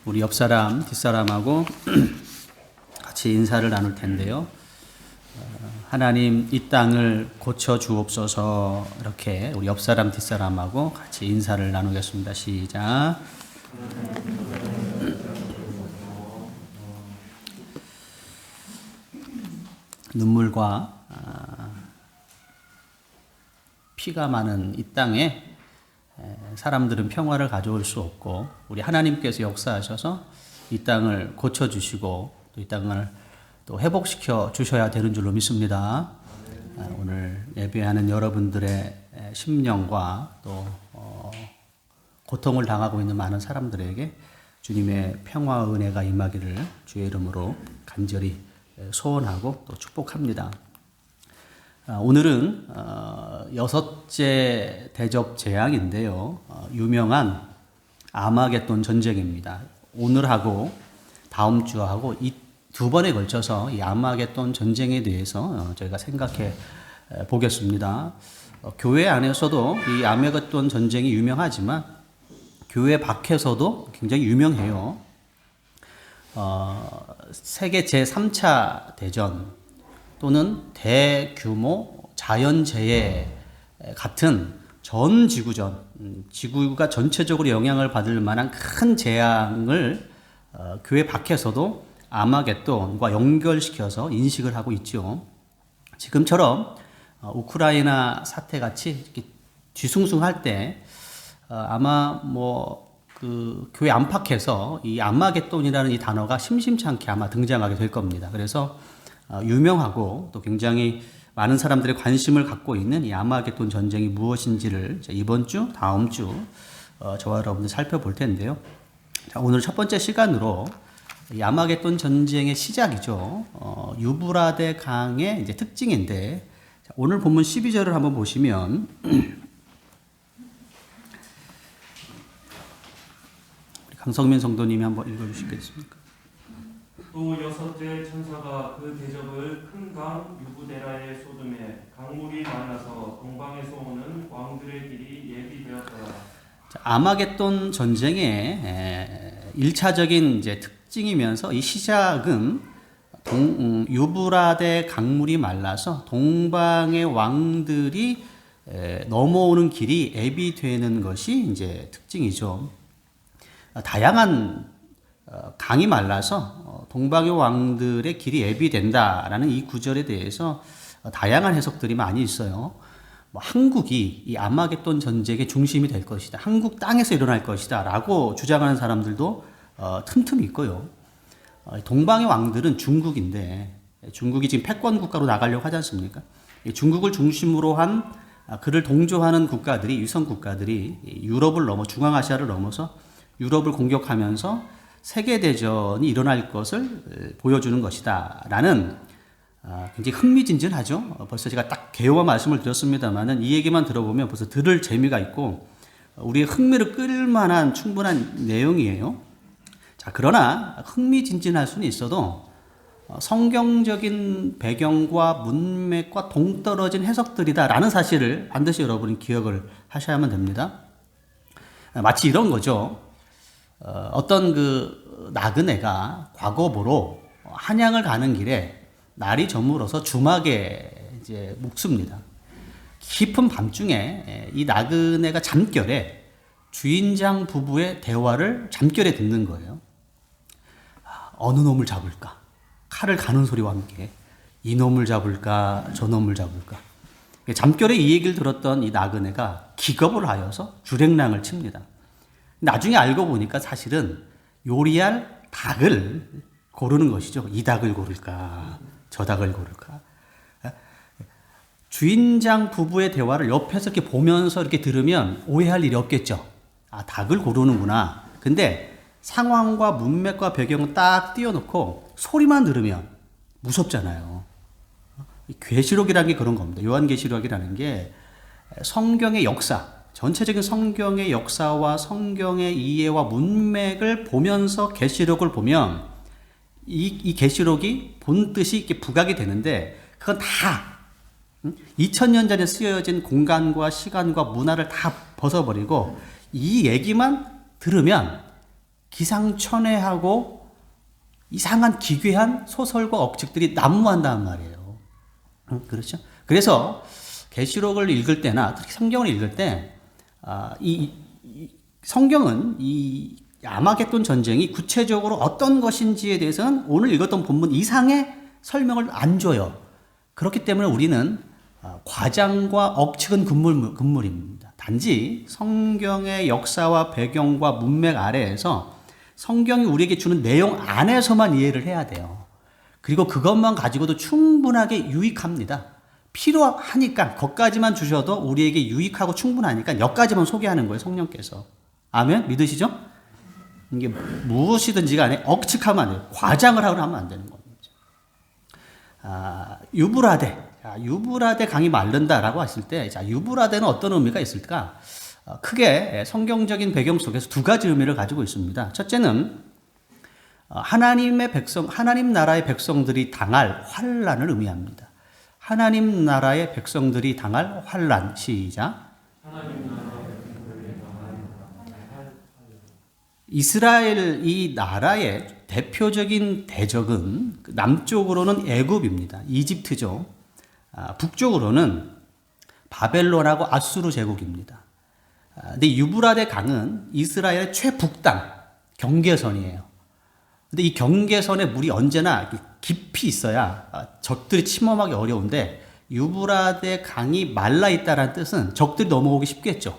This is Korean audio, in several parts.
우리 옆 사람, 뒷사람하고 같이 인사를 나눌 텐데요. 하나님 이 땅을 고쳐 주옵소서. 이렇게 우리 옆 사람, 뒷사람하고 같이 인사를 나누겠습니다. 시작. 눈물과 피가 많은 이 땅에 사람들은 평화를 가져올 수 없고 우리 하나님께서 역사하셔서 이 땅을 고쳐주시고 또 이 땅을 또 회복시켜 주셔야 되는 줄로 믿습니다. 오늘 예배하는 여러분들의 심령과 또 고통을 당하고 있는 많은 사람들에게 주님의 평화와 은혜가 임하기를 주의 이름으로 간절히 소원하고 또 축복합니다. 오늘은 여섯째 대접 재앙인데요. 유명한 아마겟돈 전쟁입니다. 오늘하고 다음 주하고 이 두 번에 걸쳐서 이 아마겟돈 전쟁에 대해서 저희가 생각해 보겠습니다. 교회 안에서도 이 아마겟돈 전쟁이 유명하지만 교회 밖에서도 굉장히 유명해요. 세계 제3차 대전 또는 대규모 자연재해 같은 전 지구전, 지구가 전체적으로 영향을 받을 만한 큰 재앙을 교회 밖에서도 아마겟돈과 연결시켜서 인식을 하고 있죠. 지금처럼 우크라이나 사태같이 이렇게 뒤숭숭할 때 아마 그 교회 안팎에서 이 아마겟돈이라는 이 단어가 심심치 않게 아마 등장하게 될 겁니다. 그래서 유명하고 또 굉장히 많은 사람들의 관심을 갖고 있는 이 아마겟돈 전쟁이 무엇인지를 이번 주, 다음 주 저와 여러분들 살펴볼 텐데요. 자, 오늘 첫 번째 시간으로 이 아마겟돈 전쟁의 시작이죠. 유브라데 강의 이제 특징인데 자, 오늘 본문 12절을 한번 보시면 강성민 성도님이 한번 읽어주시겠습니까? 또 여섯째 천사가 그 대접을 큰 강 유브데라의 소돔에 강물이 많아서 동방에서 오는 왕들의 길이 예비되었더라. 자, 아마겟돈 전쟁의 1차적인 이제 특징이면서 이 시작은 유브라데 강물이 말라서 동방의 왕들이 넘어오는 길이 예비되는 것이 이제 특징이죠. 다양한 강이 말라서 동방의 왕들의 길이 예비된다라는 이 구절에 대해서 다양한 해석들이 많이 있어요. 한국이 이 아마겟돈 전쟁의 중심이 될 것이다. 한국 땅에서 일어날 것이다. 라고 주장하는 사람들도 틈틈이 있고요. 동방의 왕들은 중국인데 중국이 지금 패권 국가로 나가려고 하지 않습니까? 중국을 중심으로 한 그를 동조하는 국가들이 위성 국가들이 유럽을 넘어 중앙아시아를 넘어서 유럽을 공격하면서 세계대전이 일어날 것을 보여주는 것이다 라는 굉장히 흥미진진하죠. 벌써 제가 딱 개요와 말씀을 드렸습니다만은 이 얘기만 들어보면 벌써 들을 재미가 있고 우리의 흥미를 끌 만한 충분한 내용이에요. 자, 그러나 흥미진진할 수는 있어도 성경적인 배경과 문맥과 동떨어진 해석들이다라는 사실을 반드시 여러분이 기억을 하셔야만 됩니다. 마치 이런 거죠. 어떤 그 나그네가 과거보로 한양을 가는 길에 날이 저물어서 주막에 이제 묵습니다. 깊은 밤중에 이 나그네가 잠결에 주인장 부부의 대화를 잠결에 듣는 거예요. 어느 놈을 잡을까? 칼을 가는 소리와 함께 이 놈을 잡을까? 저 놈을 잡을까? 잠결에 이 얘기를 들었던 이 나그네가 기겁을 하여서 주랭랑을 칩니다. 나중에 알고 보니까 사실은 요리할 닭을 고르는 것이죠. 이 닭을 고를까? 저 닭을 고를까? 주인장 부부의 대화를 옆에서 이렇게 보면서 이렇게 들으면 오해할 일이 없겠죠. 아, 닭을 고르는구나. 근데 상황과 문맥과 배경을 딱 띄워놓고 소리만 들으면 무섭잖아요. 계시록이라는 게 그런 겁니다. 요한계시록이라는 게 성경의 역사, 전체적인 성경의 역사와 성경의 이해와 문맥을 보면서 계시록을 보면 이 계시록이 본 뜻이 이렇게 부각이 되는데 그건 다 2000년 전에 쓰여진 공간과 시간과 문화를 다 벗어버리고 이 얘기만 들으면 기상천외하고 이상한 기괴한 소설과 억측들이 난무한다는 말이에요. 그렇죠? 그래서 계시록을 읽을 때나 특히 성경을 읽을 때 이 성경은 이 아마겟돈 전쟁이 구체적으로 어떤 것인지에 대해서는 오늘 읽었던 본문 이상의 설명을 안 줘요. 그렇기 때문에 우리는 과장과 억측은 금물입니다. 단지 성경의 역사와 배경과 문맥 아래에서 성경이 우리에게 주는 내용 안에서만 이해를 해야 돼요. 그리고 그것만 가지고도 충분하게 유익합니다. 필요하니까 거기까지만 주셔도 우리에게 유익하고 충분하니까 여기까지만 소개하는 거예요. 성령께서. 아멘? 믿으시죠? 이게 무엇이든지 간에 억측하면 안 돼요. 과장을 하면 안 되는 겁니다. 유브라데 강이 마른다라고 했을 때, 유브라데는 어떤 의미가 있을까? 크게 성경적인 배경 속에서 두 가지 의미를 가지고 있습니다. 첫째는 하나님 나라의 백성들이 당할 환란을 의미합니다. 하나님 나라의 백성들이 당할 환란. 시작. 이스라엘 이 나라의 대표적인 대적은 남쪽으로는 애굽입니다. 이집트죠. 북쪽으로는 바벨론하고 아수르 제국입니다. 근데 유브라데 강은 이스라엘의 최북단 경계선이에요. 근데 이 경계선에 물이 언제나 깊이 있어야 적들이 침범하기 어려운데 유브라데 강이 말라 있다는 뜻은 적들이 넘어오기 쉽겠죠.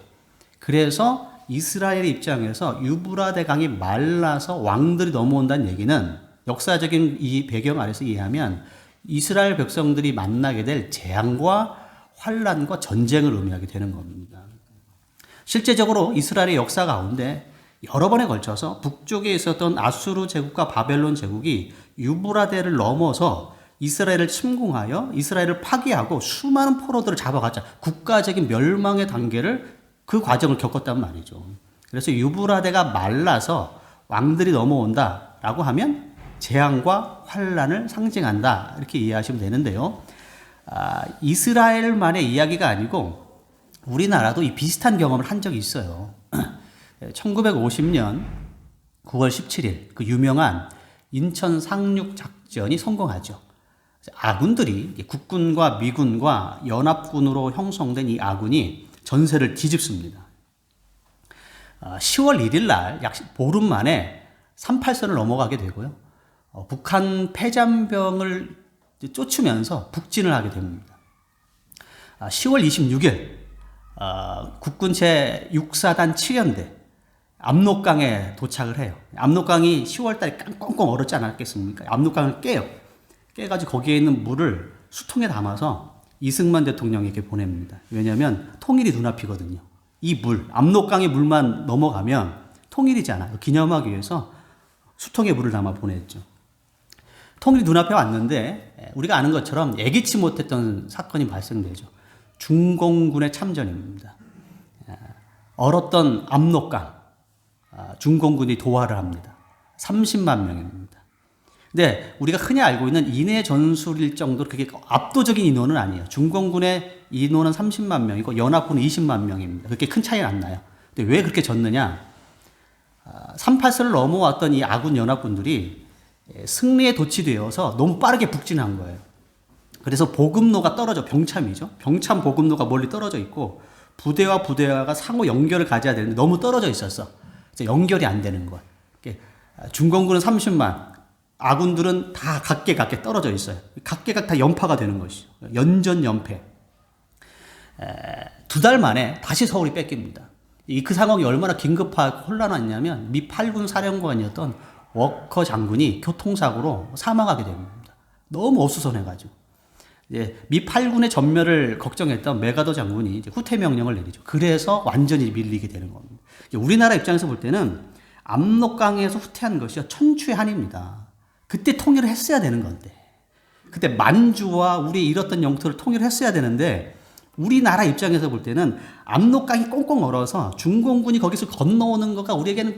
그래서 이스라엘의 입장에서 유브라데 강이 말라서 왕들이 넘어온다는 얘기는 역사적인 이 배경 아래서 이해하면 이스라엘 백성들이 만나게 될 재앙과 환란과 전쟁을 의미하게 되는 겁니다. 실제적으로 이스라엘의 역사 가운데 여러 번에 걸쳐서 북쪽에 있었던 아수르 제국과 바벨론 제국이 유브라데를 넘어서 이스라엘을 침공하여 이스라엘을 파괴하고 수많은 포로들을 잡아갔자 국가적인 멸망의 단계를 그 과정을 겪었단 말이죠. 그래서 유브라데가 말라서 왕들이 넘어온다라고 하면 재앙과 환란을 상징한다 이렇게 이해하시면 되는데요. 이스라엘만의 이야기가 아니고 우리나라도 이 비슷한 경험을 한 적이 있어요. 1950년 9월 17일 그 유명한 인천 상륙 작전이 성공하죠. 아군들이 국군과 미군과 연합군으로 형성된 이 아군이 전세를 뒤집습니다. 10월 1일 날 약 보름 만에 38선을 넘어가게 되고요. 북한 패잔병을 쫓으면서 북진을 하게 됩니다. 10월 26일 국군 제6사단 7연대 압록강에 도착을 해요. 압록강이 10월 달에 꽁꽁 얼었지 않았겠습니까? 압록강을 깨요. 깨가지고 거기에 있는 물을 수통에 담아서 이승만 대통령에게 보냅니다. 왜냐하면 통일이 눈앞이거든요. 이 물, 압록강의 물만 넘어가면 통일이잖아요. 기념하기 위해서 수통에 물을 담아 보냈죠. 통일이 눈앞에 왔는데 우리가 아는 것처럼 예기치 못했던 사건이 발생되죠. 중공군의 참전입니다. 얼었던 압록강, 중공군이 도하를 합니다. 30만 명입니다. 근데 우리가 흔히 알고 있는 인해 전술일 정도로 그게 압도적인 인원은 아니에요. 중공군의 인원은 30만 명이고 연합군은 20만 명입니다. 그렇게 큰 차이는 안 나요. 근데 왜 그렇게 졌느냐? 38선을 넘어왔던 이 아군 연합군들이 승리에 도취되어서 너무 빠르게 북진한 거예요. 그래서 보급로가 떨어져, 병참이죠. 병참 보급로가 멀리 떨어져 있고 부대와 부대가 상호 연결을 가져야 되는데 너무 떨어져 있었어. 연결이 안 되는 거야. 중공군은 30만, 아군들은 다 각계 떨어져 있어요. 각계각 다 연파가 되는 것이죠. 연전연패. 2달 만에 다시 서울이 뺏깁니다. 그 상황이 얼마나 긴급하고 혼란했냐면 미 8군 사령관이었던 워커 장군이 교통사고로 사망하게 됩니다. 너무 어수선해가지고. 미 8군의 전멸을 걱정했던 메가더 장군이 이제 후퇴 명령을 내리죠. 그래서 완전히 밀리게 되는 겁니다. 우리나라 입장에서 볼 때는 압록강에서 후퇴한 것이 천추의 한입니다. 그때 통일을 했어야 되는 건데, 그때 만주와 우리 잃었던 영토를 통일을 했어야 되는데, 우리나라 입장에서 볼 때는 압록강이 꽁꽁 얼어서 중공군이 거기서 건너오는 거가 우리에게는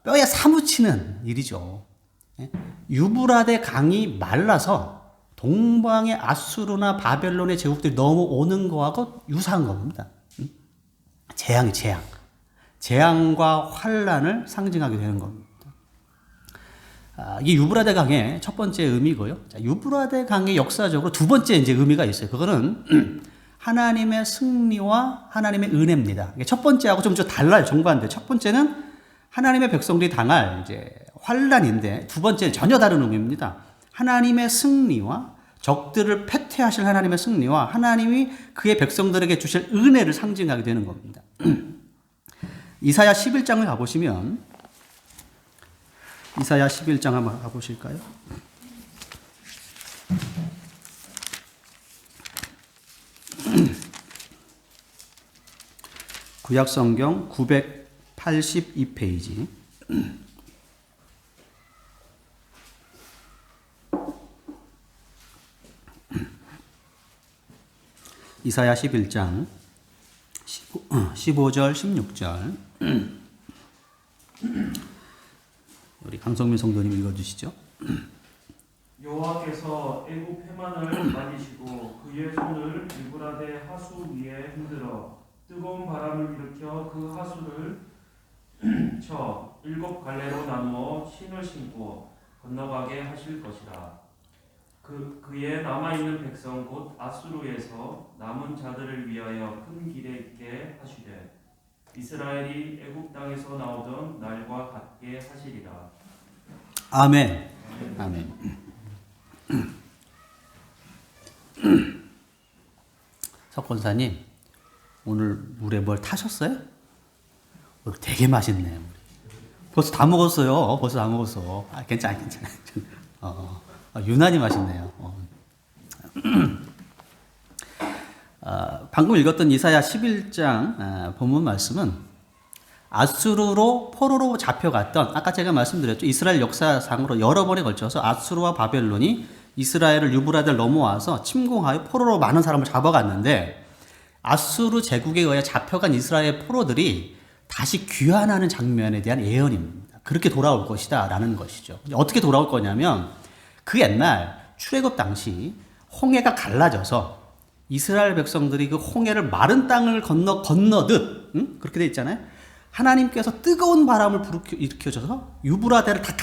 뼈에 사무치는 일이죠. 유브라데 강이 말라서 동방의 아수르나 바벨론의 제국들이 넘어오는 거하고 유사한 겁니다. 재앙이 재앙. 재앙과 환란을 상징하게 되는 겁니다. 이게 유브라데 강의 첫 번째 의미고요. 자, 유브라데 강의 역사적으로 두 번째 이제 의미가 있어요. 그거는 하나님의 승리와 하나님의 은혜입니다. 첫 번째하고 좀 달라요. 정반대. 첫 번째는 하나님의 백성들이 당할 이제 환란인데, 두 번째는 전혀 다른 의미입니다. 하나님의 승리와 적들을 패퇴하실 하나님의 승리와 하나님이 그의 백성들에게 주실 은혜를 상징하게 되는 겁니다. 이사야 11장을 가보시면, 이사야 11장 한번 가보실까요? 구약성경 982페이지. 이사야 11장 15절 16절. 우리 강성민 성도님 읽어주시죠. 여호와께서 애굽 해만을 만지시고 그의 손을 유브라데 하수 위에 흔들어 뜨거운 바람을 일으켜 그 하수를 쳐 7 갈래로 나누어 신을 신고 건너가게 하실 것이라. 그의 남아있는 백성 곧 아수르에서 남은 자들을 위하여 큰 길에 있게 하시되 이스라엘이 애굽 땅에서 나오던 날과 같게 하시리라. 아멘. 아멘. 석 권사님, 오늘 물에 뭘 타셨어요? 오늘 되게 맛있네요. 벌써 다 먹었어요. 벌써 다 먹었어. 괜찮아. 유난히 맛있네요. 방금 읽었던 이사야 11장 본문 말씀은 아수르로 포로로 잡혀갔던, 아까 제가 말씀드렸죠. 이스라엘 역사상으로 여러 번에 걸쳐서 아수르와 바벨론이 이스라엘을 유브라데를 넘어와서 침공하여 포로로 많은 사람을 잡아갔는데, 아수르 제국에 의해 잡혀간 이스라엘 포로들이 다시 귀환하는 장면에 대한 예언입니다. 그렇게 돌아올 것이다 라는 것이죠. 어떻게 돌아올 거냐면, 그 옛날 출애굽 당시 홍해가 갈라져서 이스라엘 백성들이 그 홍해를 마른 땅을 건너듯, 그렇게 돼 있잖아요. 하나님께서 뜨거운 바람을 일으켜줘서 유브라데를 다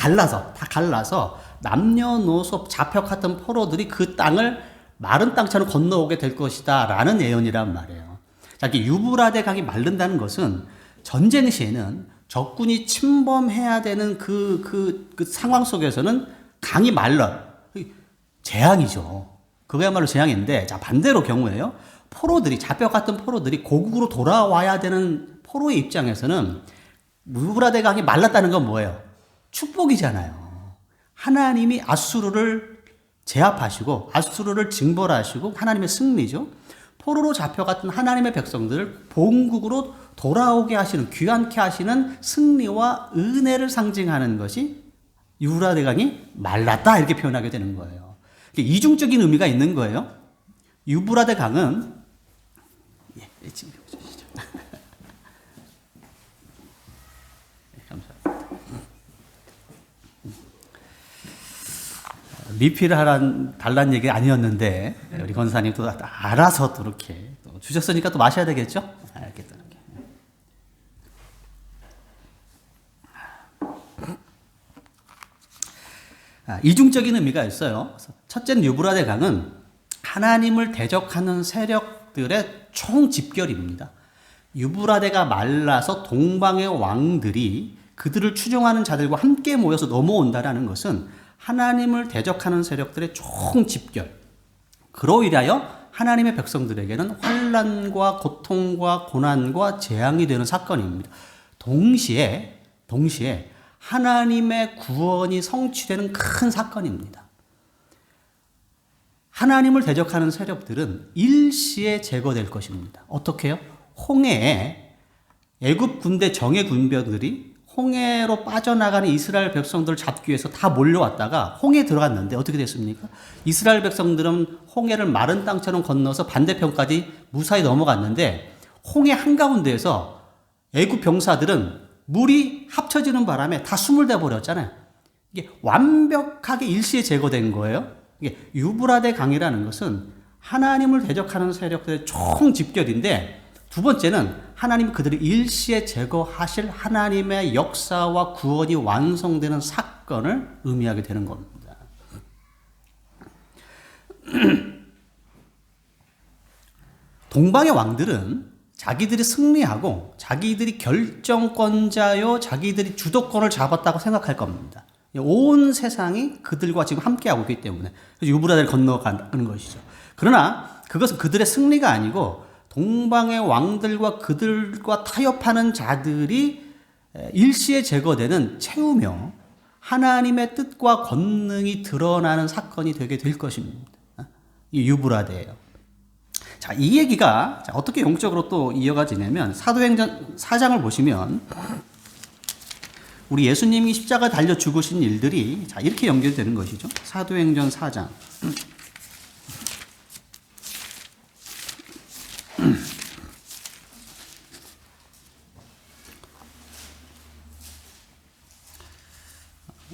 갈라서 남녀노소 잡혀갔던 포로들이 그 땅을 마른 땅처럼 건너오게 될 것이다 라는 예언이란 말이에요. 자, 이렇게 유브라데 강이 마른다는 것은 전쟁 시에는 적군이 침범해야 되는 그 상황 속에서는 강이 말라. 재앙이죠. 그거야말로 재앙인데, 자, 반대로 경우에요. 잡혀갔던 포로들이 고국으로 돌아와야 되는 포로의 입장에서는 유브라데 강이 말랐다는 건 뭐예요? 축복이잖아요. 하나님이 아수르를 제압하시고 아수르를 징벌하시고 하나님의 승리죠. 포로로 잡혀갔던 하나님의 백성들을 본국으로 돌아오게 하시는, 귀환케 하시는 승리와 은혜를 상징하는 것이 유브라데 강이 말랐다 이렇게 표현하게 되는 거예요. 이중적인 의미가 있는 거예요. 유브라데 강은 지금 보시죠. 감사합니다. 리필을 달라는 얘기 아니었는데 우리 권사님 또 알아서 또 이렇게 또 주셨으니까 또 마셔야 되겠죠? 이렇게 또 이렇게. 이중적인 의미가 있어요. 첫째는 유브라데 강은 하나님을 대적하는 세력들의 총집결입니다. 유브라데가 말라서 동방의 왕들이 그들을 추종하는 자들과 함께 모여서 넘어온다는 것은 하나님을 대적하는 세력들의 총집결. 그로 인하여 하나님의 백성들에게는 환난과 고통과 고난과 재앙이 되는 사건입니다. 동시에 하나님의 구원이 성취되는 큰 사건입니다. 하나님을 대적하는 세력들은 일시에 제거될 것입니다. 어떻게요? 홍해에 애굽 군대 정예 군병들이 홍해로 빠져나가는 이스라엘 백성들을 잡기 위해서 다 몰려왔다가 홍해에 들어갔는데 어떻게 됐습니까? 이스라엘 백성들은 홍해를 마른 땅처럼 건너서 반대편까지 무사히 넘어갔는데 홍해 한가운데에서 애굽 병사들은 물이 합쳐지는 바람에 다 스물대 버렸잖아요. 이게 완벽하게 일시에 제거된 거예요. 이게 유브라데 강이라는 것은 하나님을 대적하는 세력들의 총집결인데, 두 번째는 하나님이 그들을 일시에 제거하실 하나님의 역사와 구원이 완성되는 사건을 의미하게 되는 겁니다. 동방의 왕들은 자기들이 승리하고 자기들이 결정권자요 자기들이 주도권을 잡았다고 생각할 겁니다. 온 세상이 그들과 지금 함께하고 있기 때문에 유브라데를 건너가는 것이죠. 그러나 그것은 그들의 승리가 아니고 동방의 왕들과 그들과 타협하는 자들이 일시에 제거되는 채우며 하나님의 뜻과 권능이 드러나는 사건이 되게 될 것입니다. 이 유브라데예요. 자, 이 얘기가 어떻게 영적으로 또 이어가지냐면 사도행전 4장을 보시면 우리 예수님이 십자가 달려 죽으신 일들이 자, 이렇게 연결되는 것이죠. 사도행전 4장.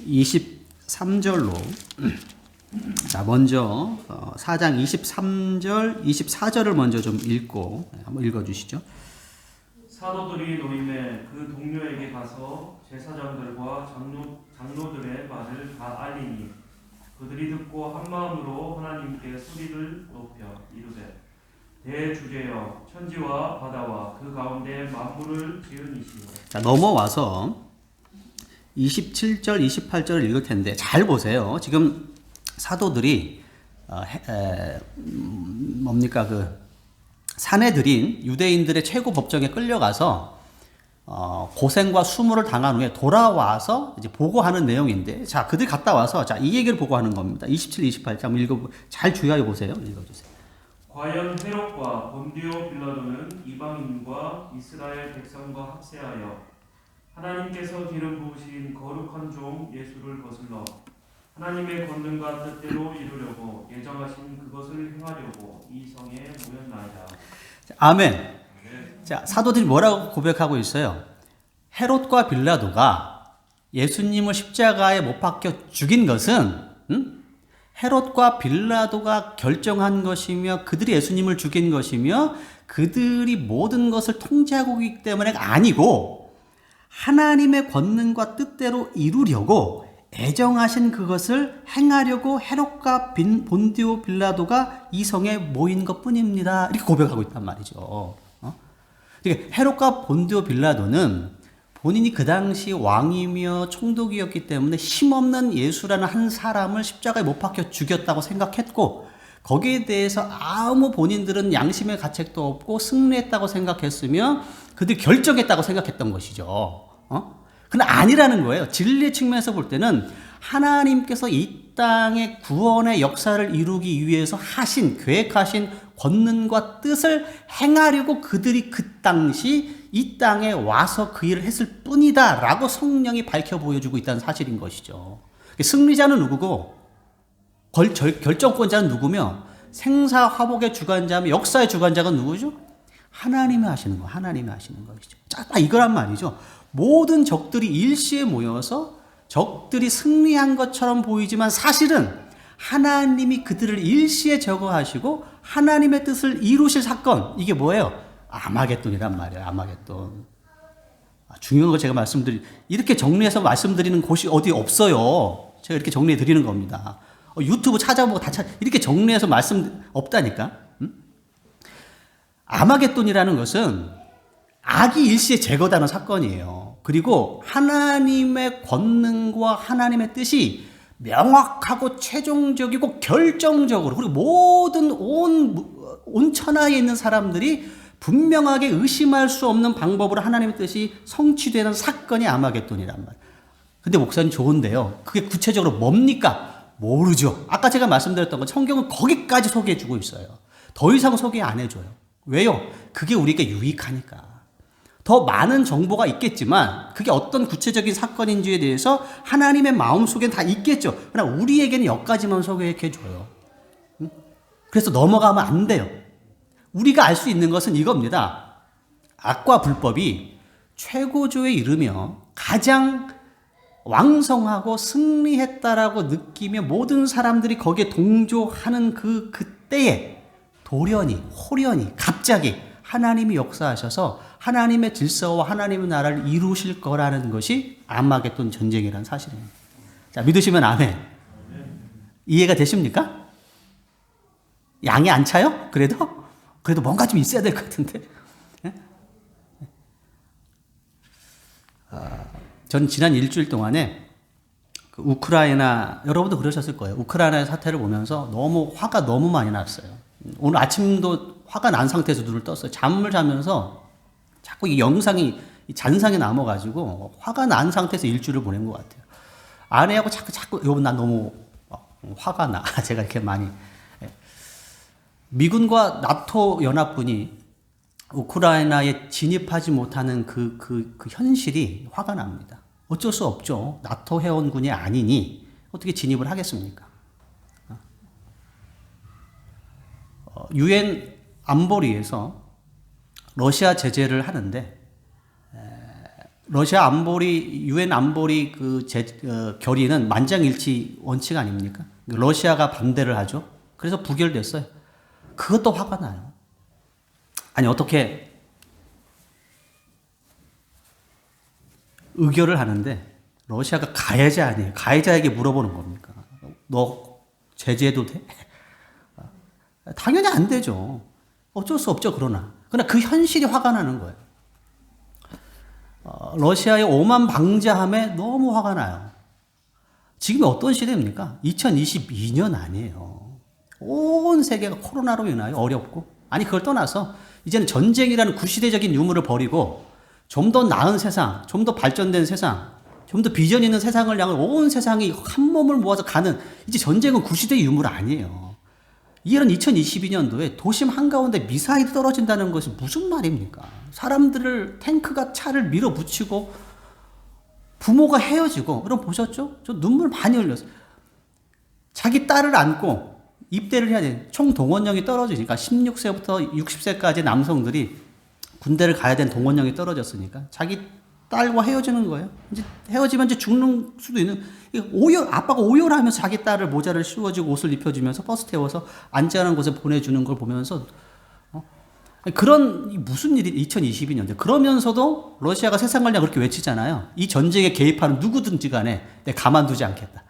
23절로 자, 먼저 4장 23절, 24절을 먼저 좀 읽고 한번 읽어주시죠. 사도들이 노임에 그 동료에게 가서 제사장들과 장로들의 말을 다 알리니 그들이 듣고 한 마음으로 하나님께 소리를 높여 이르되 대주제여 천지와 바다와 그 가운데 만물을 지은 이시오. 자, 넘어와서 27절, 28절을 읽을 텐데 잘 보세요. 지금 사도들이 뭡니까 그 사내들인 유대인들의 최고 법정에 끌려가서 고생과 수모를 당한 후에 돌아와서 이제 보고하는 내용인데 자 그들 갔다 와서 자 이 얘기를 보고하는 겁니다. 27, 28장 한번 읽어 잘 주의하여 보세요. 읽어주세요. 과연 헤롯과 본디오 빌라도는 이방인과 이스라엘 백성과 합세하여 하나님께서 기름 부으신 거룩한 종 예수를 거슬러 하나님의 권능과 뜻대로 이루려고 예정하신 그것을 행하려고 이 성에 모였나이다. 아멘. 자, 사도들이 뭐라고 고백하고 있어요? 헤롯과 빌라도가 예수님을 십자가에 못 박혀 죽인 것은 헤롯과 빌라도가 결정한 것이며 그들이 예수님을 죽인 것이며 그들이 모든 것을 통제하고 있기 때문에가 아니고 하나님의 권능과 뜻대로 이루려고 애정하신 그것을 행하려고 헤롯과 본디오 빌라도가 이 성에 모인 것뿐입니다. 이렇게 고백하고 있단 말이죠. 헤롯과 본디오 빌라도는 본인이 그 당시 왕이며 총독이었기 때문에 힘없는 예수라는 한 사람을 십자가에 못 박혀 죽였다고 생각했고 거기에 대해서 아무 본인들은 양심의 가책도 없고 승리했다고 생각했으며 그들이 결정했다고 생각했던 것이죠. 근데 아니라는 거예요. 진리의 측면에서 볼 때는 하나님께서 이 땅의 구원의 역사를 이루기 위해서 계획하신 권능과 뜻을 행하려고 그들이 그 당시 이 땅에 와서 그 일을 했을 뿐이다 라고 성령이 밝혀 보여주고 있다는 사실인 것이죠. 승리자는 누구고 결정권자는 누구며 생사화복의 주관자며 역사의 주관자가 누구죠? 하나님이 하시는 거, 하나님이 하시는 것이죠. 딱 이거란 말이죠. 모든 적들이 일시에 모여서 적들이 승리한 것처럼 보이지만 사실은 하나님이 그들을 일시에 제거하시고 하나님의 뜻을 이루실 사건, 이게 뭐예요? 아마겟돈이란 말이에요. 아마겟돈. 중요한 거 제가 이렇게 정리해서 말씀드리는 곳이 어디 없어요. 제가 이렇게 정리해 드리는 겁니다. 유튜브 찾아보고 이렇게 정리해서 말씀 없다니까. 아마겟돈이라는 것은 악이 일시에 제거되는 사건이에요. 그리고 하나님의 권능과 하나님의 뜻이 명확하고 최종적이고 결정적으로 그리고 모든 온 천하에 있는 사람들이 분명하게 의심할 수 없는 방법으로 하나님의 뜻이 성취되는 사건이 아마겟돈이란 말이에요. 근데 목사님 좋은데요. 그게 구체적으로 뭡니까? 모르죠. 아까 제가 말씀드렸던 건 성경은 거기까지 소개해주고 있어요. 더 이상 소개 안 해줘요. 왜요? 그게 우리에게 유익하니까. 더 많은 정보가 있겠지만 그게 어떤 구체적인 사건인지에 대해서 하나님의 마음속엔 다 있겠죠. 그러나 우리에게는 여기까지만 소개해줘요. 그래서 넘어가면 안 돼요. 우리가 알 수 있는 것은 이겁니다. 악과 불법이 최고조에 이르며 가장 왕성하고 승리했다라고 느끼며 모든 사람들이 거기에 동조하는 그때에 돌연히 갑자기 하나님이 역사하셔서 하나님의 질서와 하나님의 나라를 이루실 거라는 것이 아마겟돈 전쟁이라는 사실입니다. 자, 믿으시면 아멘. 이해가 되십니까? 양이 안 차요? 그래도 뭔가 좀 있어야 될 것 같은데. 전 지난 일주일 동안에 그 우크라이나, 여러분도 그러셨을 거예요. 우크라이나 사태를 보면서 화가 너무 많이 났어요. 오늘 아침도 화가 난 상태에서 눈을 떴어요. 잠을 자면서 자꾸 이 영상이, 이 잔상이 남아가지고 화가 난 상태에서 일주일을 보낸 것 같아요. 아내하고 자꾸, 여보, 나 너무 화가 나. 제가 이렇게 많이. 미군과 나토 연합군이 우크라이나에 진입하지 못하는 그 현실이 화가 납니다. 어쩔 수 없죠. 나토 회원군이 아니니 어떻게 진입을 하겠습니까? 유엔 안보리에서 러시아 제재를 하는데 러시아 유엔 안보리 결의는 만장일치 원칙 아닙니까? 러시아가 반대를 하죠. 그래서 부결됐어요. 그것도 화가 나요. 아니, 어떻게 의결을 하는데 러시아가 가해자 아니에요. 가해자에게 물어보는 겁니까? 너 제재해도 돼? 당연히 안 되죠. 어쩔 수 없죠. 그러나 그 현실이 화가 나는 거예요. 러시아의 오만 방자함에 너무 화가 나요. 지금이 어떤 시대입니까? 2022년 아니에요. 온 세계가 코로나로 인하여 어렵고, 아니 그걸 떠나서 이제는 전쟁이라는 구시대적인 유물을 버리고 좀 더 나은 세상, 좀 더 발전된 세상, 좀 더 비전 있는 세상을 향해 온 세상이 한 몸을 모아서 가는, 이제 전쟁은 구시대의 유물 아니에요. 이런 2022년도에 도심 한가운데 미사일이 떨어진다는 것이 무슨 말입니까? 사람들을, 탱크가 차를 밀어붙이고 부모가 헤어지고, 여러분 보셨죠? 저 눈물 많이 흘렸어요. 자기 딸을 안고 입대를 해야 돼. 총 동원령이 떨어지니까 16세부터 60세까지 남성들이 군대를 가야 되는 동원령이 떨어졌으니까 자기 딸과 헤어지는 거예요. 이제 헤어지면 이제 죽는 수도 있는, 아빠가 오열하면서 자기 딸을 모자를 씌워주고 옷을 입혀주면서 버스 태워서 안전한 곳에 보내주는 걸 보면서 그런, 무슨 일이 2022년인데, 그러면서도 러시아가 세상을 향해 그렇게 외치잖아요. 이 전쟁에 개입하는 누구든지 간에 내가 가만두지 않겠다.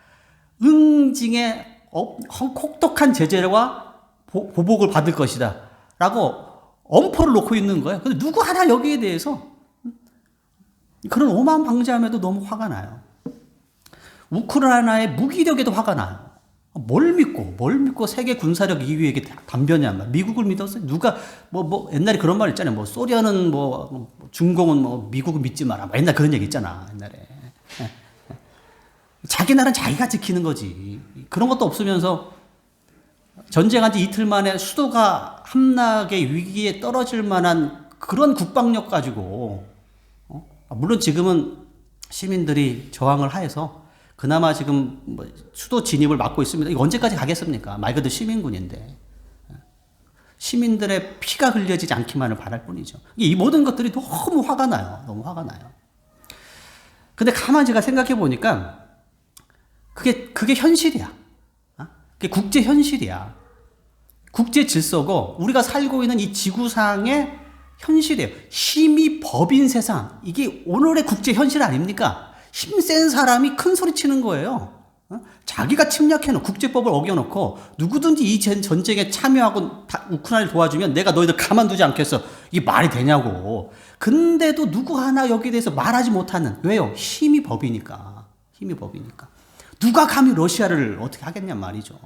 응징의 혹독한 제재와 보복을 받을 것이다 라고 엄포를 놓고 있는 거예요. 근데 누구 하나 여기에 대해서 그런 오만방자함에도 너무 화가 나요. 우크라이나의 무기력에도 화가 나요. 뭘 믿고 세계 군사력 2위에게 담벼냐. 미국을 믿었어요? 누가 옛날에 그런 말 있잖아요. 소련은 중공은 미국을 믿지 마라. 옛날 그런 얘기 있잖아. 옛날에. 자기 나라는 자기가 지키는 거지. 그런 것도 없으면서 전쟁한 지 이틀 만에 수도가 함락의 위기에 떨어질 만한 그런 국방력 가지고, 물론 지금은 시민들이 저항을 하여서 그나마 지금 수도 진입을 막고 있습니다. 이거 언제까지 가겠습니까? 말 그대로 시민군인데. 시민들의 피가 흘려지지 않기만을 바랄 뿐이죠. 이 모든 것들이 너무 화가 나요. 너무 화가 나요. 근데 가만히 제가 생각해 보니까 그게 현실이야. 그게 국제 현실이야. 국제 질서고 우리가 살고 있는 이 지구상의 현실이에요. 힘이 법인 세상. 이게 오늘의 국제 현실 아닙니까? 힘센 사람이 큰 소리 치는 거예요. 자기가 침략해놓고 국제법을 어겨놓고 누구든지 이 전쟁에 참여하고 우크라이나를 도와주면 내가 너희들 가만두지 않겠어. 이게 말이 되냐고. 근데도 누구 하나 여기에 대해서 말하지 못하는. 왜요? 힘이 법이니까. 힘이 법이니까. 누가 감히 러시아를 어떻게 하겠냔 말이죠.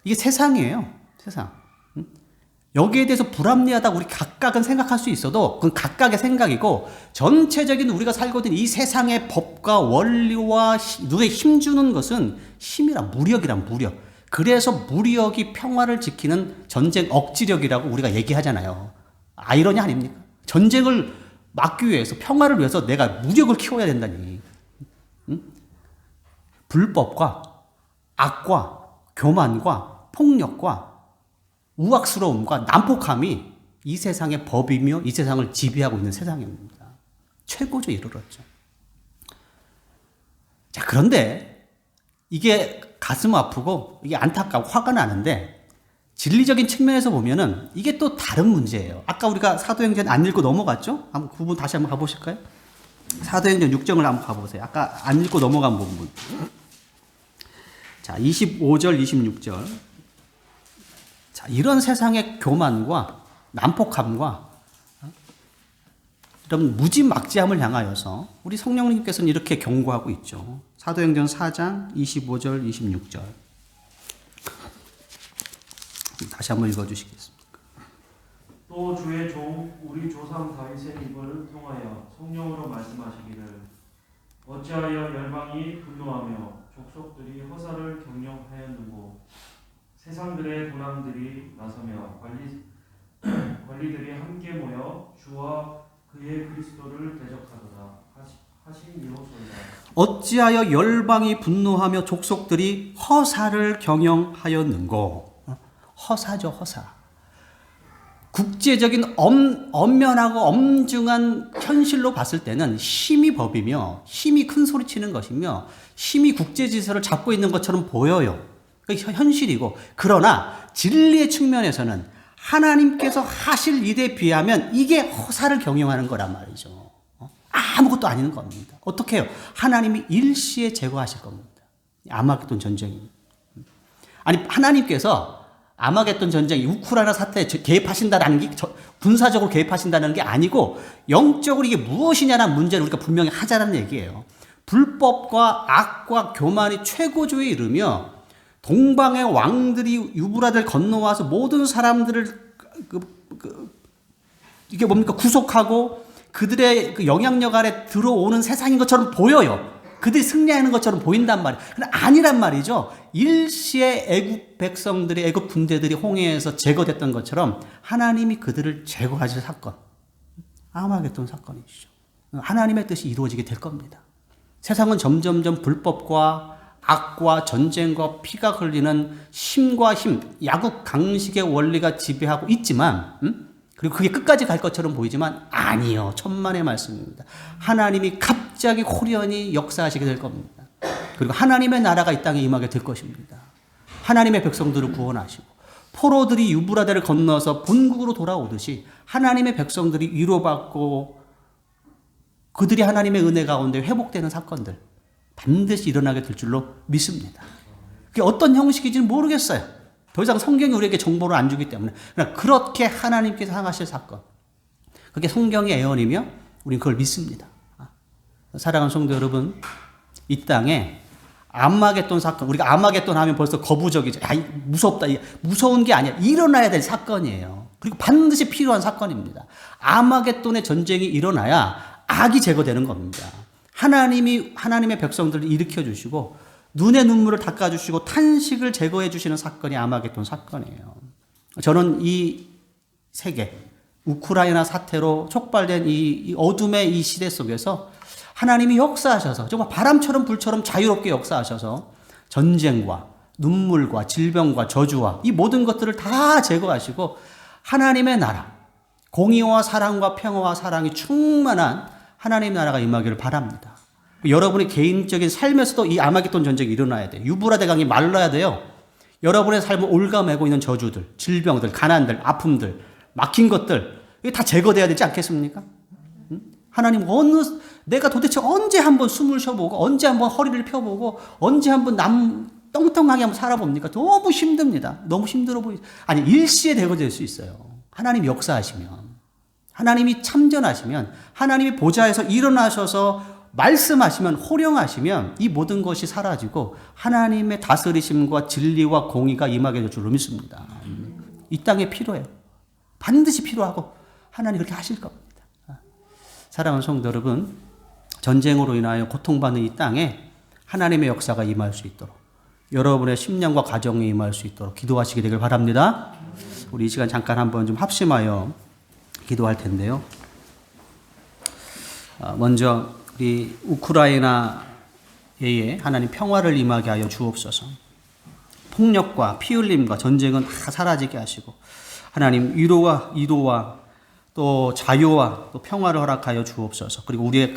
이게 세상이에요. 세상. 여기에 대해서 불합리하다고 우리 각각은 생각할 수 있어도 그건 각각의 생각이고, 전체적인 우리가 살고 있는 이 세상의 법과 원리와 눈에 힘주는 것은 힘이란 무력이란 무력. 그래서 무력이 평화를 지키는 전쟁 억지력이라고 우리가 얘기하잖아요. 아이러니 아닙니까? 전쟁을 막기 위해서, 평화를 위해서 내가 무력을 키워야 된다니. 불법과 악과 교만과 폭력과 우악스러움과 난폭함이 이 세상의 법이며 이 세상을 지배하고 있는 세상입니다. 최고조에 이르렀죠. 자, 그런데 이게 가슴 아프고 이게 안타깝고 화가 나는데, 진리적인 측면에서 보면은 이게 또 다른 문제예요. 아까 우리가 사도행전 안 읽고 넘어갔죠? 한번 부분 다시 한번 가보실까요? 사도행전 6장을 한번 가보세요. 아까 안 읽고 넘어간 부분. 자, 25절, 26절. 자, 이런 세상의 교만과 난폭함과 이런 무지막지함을 향하여서 우리 성령님께서는 이렇게 경고하고 있죠. 사도행전 4장 25절, 26절. 다시 한번 읽어주시겠습니까? 또 주의 종 우리 조상 다윗의 입을 통하여 성령으로 말씀하시기를 어찌하여 열방이 분노하며 족속들이 허사를 경영하였는고 세상들의 도랑들이 나서며 관리들이 함께 모여 주와 그의 그리스도를 대적하도다 하심이로소이다. 어찌하여 열방이 분노하며 족속들이 허사를 경영하였는고. 허사죠, 허사. 국제적인 엄연하고 엄중한 현실로 봤을 때는 힘이 법이며 힘이 큰 소리 치는 것이며 힘이 국제 질서를 잡고 있는 것처럼 보여요. 그게 현실이고, 그러나 진리의 측면에서는 하나님께서 하실 일에 비하면 이게 허사를 경영하는 거란 말이죠. 아무것도 아닌 겁니다. 어떻게 해요? 하나님이 일시에 제거하실 겁니다. 아마겟돈 전쟁입니다. 아니, 하나님께서 아마겟돈 전쟁, 우크라이나 사태에 개입하신다라는 게 군사적으로 개입하신다는 게 아니고 영적으로 이게 무엇이냐라는 문제를 우리가 분명히 하자는 얘기예요. 불법과 악과 교만이 최고조에 이르며 동방의 왕들이 유브라데를 건너와서 모든 사람들을 이게 뭡니까? 구속하고 그들의 그 영향력 아래 들어오는 세상인 것처럼 보여요. 그들이 승리하는 것처럼 보인단 말이에요. 그러나 아니란 말이죠. 일시에 애굽 백성들이, 애굽 군대들이 홍해에서 제거됐던 것처럼 하나님이 그들을 제거하실 사건. 아마겟돈 사건이시죠. 하나님의 뜻이 이루어지게 될 겁니다. 세상은 점점점 불법과 악과 전쟁과 피가 흘리는 힘과 힘, 야국 강식의 원리가 지배하고 있지만, 그리고 그게 끝까지 갈 것처럼 보이지만 아니요. 천만의 말씀입니다. 하나님이 갑자기 호련히 역사하시게 될 겁니다. 그리고 하나님의 나라가 이 땅에 임하게 될 것입니다. 하나님의 백성들을 구원하시고 포로들이 유브라데를 건너서 본국으로 돌아오듯이 하나님의 백성들이 위로받고 그들이 하나님의 은혜 가운데 회복되는 사건들 반드시 일어나게 될 줄로 믿습니다. 그게 어떤 형식인지는 모르겠어요. 더 이상 성경이 우리에게 정보를 안 주기 때문에. 그러나 그렇게 하나님께서 행하실 사건. 그게 성경의 예언이며 우리는 그걸 믿습니다. 사랑하는 성도 여러분, 이 땅에 아마겟돈 사건, 우리가 아마겟돈 하면 벌써 거부적이죠. 무섭다. 무서운 게 아니야. 일어나야 될 사건이에요. 그리고 반드시 필요한 사건입니다. 아마겟돈의 전쟁이 일어나야 악이 제거되는 겁니다. 하나님이 하나님의 백성들을 일으켜 주시고 눈의 눈물을 닦아주시고 탄식을 제거해 주시는 사건이 아마겟돈 사건이에요. 저는 이 세계, 우크라이나 사태로 촉발된 이 어둠의 이 시대 속에서 하나님이 역사하셔서 정말 바람처럼 불처럼 자유롭게 역사하셔서 전쟁과 눈물과 질병과 저주와 이 모든 것들을 다 제거하시고 하나님의 나라, 공의와 사랑과 평화와 사랑이 충만한 하나님의 나라가 임하기를 바랍니다. 여러분의 개인적인 삶에서도 이 아마겟돈 전쟁이 일어나야 돼요. 유브라데 강이 말라야 돼요. 여러분의 삶을 올가매고 있는 저주들, 질병들, 가난들, 아픔들, 막힌 것들 이게 다 제거돼야 되지 않겠습니까? 하나님 내가 도대체 언제 한번 숨을 쉬어보고 언제 한번 허리를 펴보고 언제 한번 떵떵하게 한번 살아봅니까? 너무 힘듭니다. 너무 힘들어 보이죠. 아니 일시에 제거될 수 있어요. 하나님 역사하시면, 하나님이 참전하시면, 하나님이 보좌에서 일어나셔서 말씀하시면, 호령하시면 이 모든 것이 사라지고 하나님의 다스리심과 진리와 공의가 임하게 될 줄로 믿습니다. 이 땅에 필요해요. 반드시 필요하고 하나님 그렇게 하실 겁니다. 사랑하는 성도 여러분, 전쟁으로 인하여 고통받는 이 땅에 하나님의 역사가 임할 수 있도록 여러분의 심령과 가정에 임할 수 있도록 기도하시게 되길 바랍니다. 우리 이 시간 잠깐 한번 좀 합심하여 기도할 텐데요. 먼저 우리 우크라이나에 하나님 평화를 임하게 하여 주옵소서. 폭력과 피 흘림과 전쟁은 다 사라지게 하시고 하나님 위로와 또 자유와 또 평화를 허락하여 주옵소서. 그리고 우리의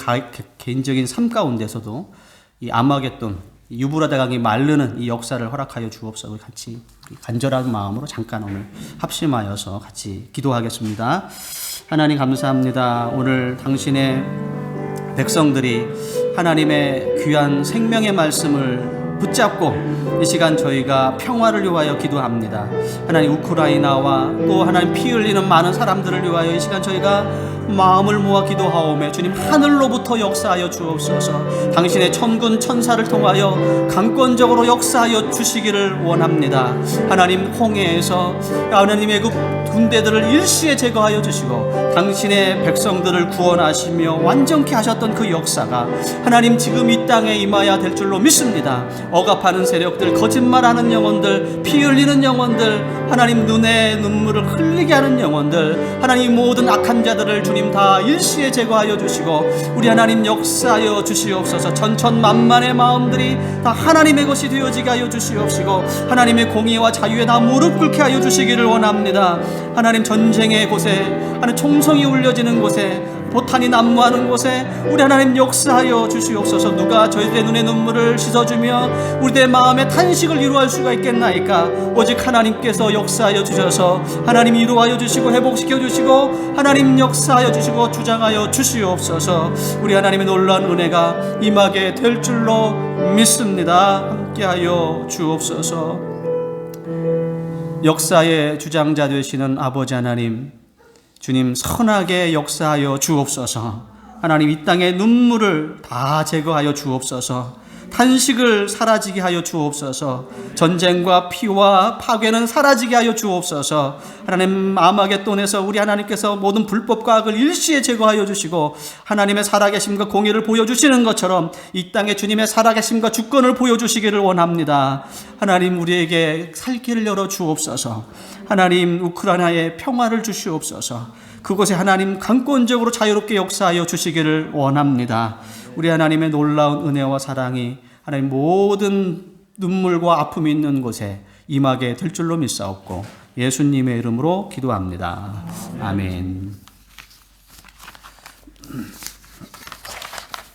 개인적인 삶 가운데서도 이 아마겟돈, 유브라데 강이 마르는 이 역사를 허락하여 주옵소서. 같이 간절한 마음으로 잠깐 오늘 합심하여서 같이 기도하겠습니다. 하나님 감사합니다. 오늘 당신의 백성들이 하나님의 귀한 생명의 말씀을 붙잡고 이 시간 저희가 평화를 위하여 기도합니다. 하나님 우크라이나와 또 하나님 피 흘리는 많은 사람들을 위하여 이 시간 저희가 마음을 모아 기도하오매 주님 하늘로부터 역사하여 주옵소서. 당신의 천군 천사를 통하여 강권적으로 역사하여 주시기를 원합니다. 하나님 홍해에서 하나님 애굽 군대들을 일시에 제거하여 주시고 당신의 백성들을 구원하시며 완전케 하셨던 그 역사가 하나님 지금 이 땅에 임하여야 될 줄로 믿습니다. 억압하는 세력들, 거짓말하는 영혼들, 피 흘리는 영혼들, 하나님 눈에 눈물을 흘리게 하는 영혼들, 하나님 모든 악한 자들을 주님 다 일시에 제거하여 주시고 우리 하나님 역사하여 주시옵소서. 천천만만의 마음들이 다 하나님의 것이 되어지게 하여 주시옵시고 하나님의 공의와 자유에 다 무릎 꿇게 하여 주시기를 원합니다. 하나님 전쟁의 곳에 하나님 총성이 울려지는 곳에 보탄이 난무하는 곳에 우리 하나님 역사하여 주시옵소서. 누가 저희들의 눈에 눈물을 씻어주며 우리들의 마음에 탄식을 이루할 수가 있겠나이까. 오직 하나님께서 역사하여 주셔서 하나님 이루하여 주시고 회복시켜 주시고 하나님 역사하여 주시고 주장하여 주시옵소서. 우리 하나님의 놀라운 은혜가 임하게 될 줄로 믿습니다. 함께하여 주옵소서. 역사의 주장자 되시는 아버지 하나님, 주님 선하게 역사하여 주옵소서. 하나님 이 땅의 눈물을 다 제거하여 주옵소서. 탄식을 사라지게 하여 주옵소서. 전쟁과 피와 파괴는 사라지게 하여 주옵소서. 하나님 아마겟돈에서 우리 하나님께서 모든 불법과 악을 일시에 제거하여 주시고 하나님의 살아계심과 공의를 보여주시는 것처럼 이 땅에 주님의 살아계심과 주권을 보여주시기를 원합니다. 하나님 우리에게 살 길을 열어 주옵소서. 하나님 우크라이나에 평화를 주시옵소서. 그곳에 하나님 강권적으로 자유롭게 역사하여 주시기를 원합니다. 우리 하나님의 놀라운 은혜와 사랑이 하나님 모든 눈물과 아픔이 있는 곳에 임하게 될 줄로 믿사옵고 예수님의 이름으로 기도합니다. 아멘.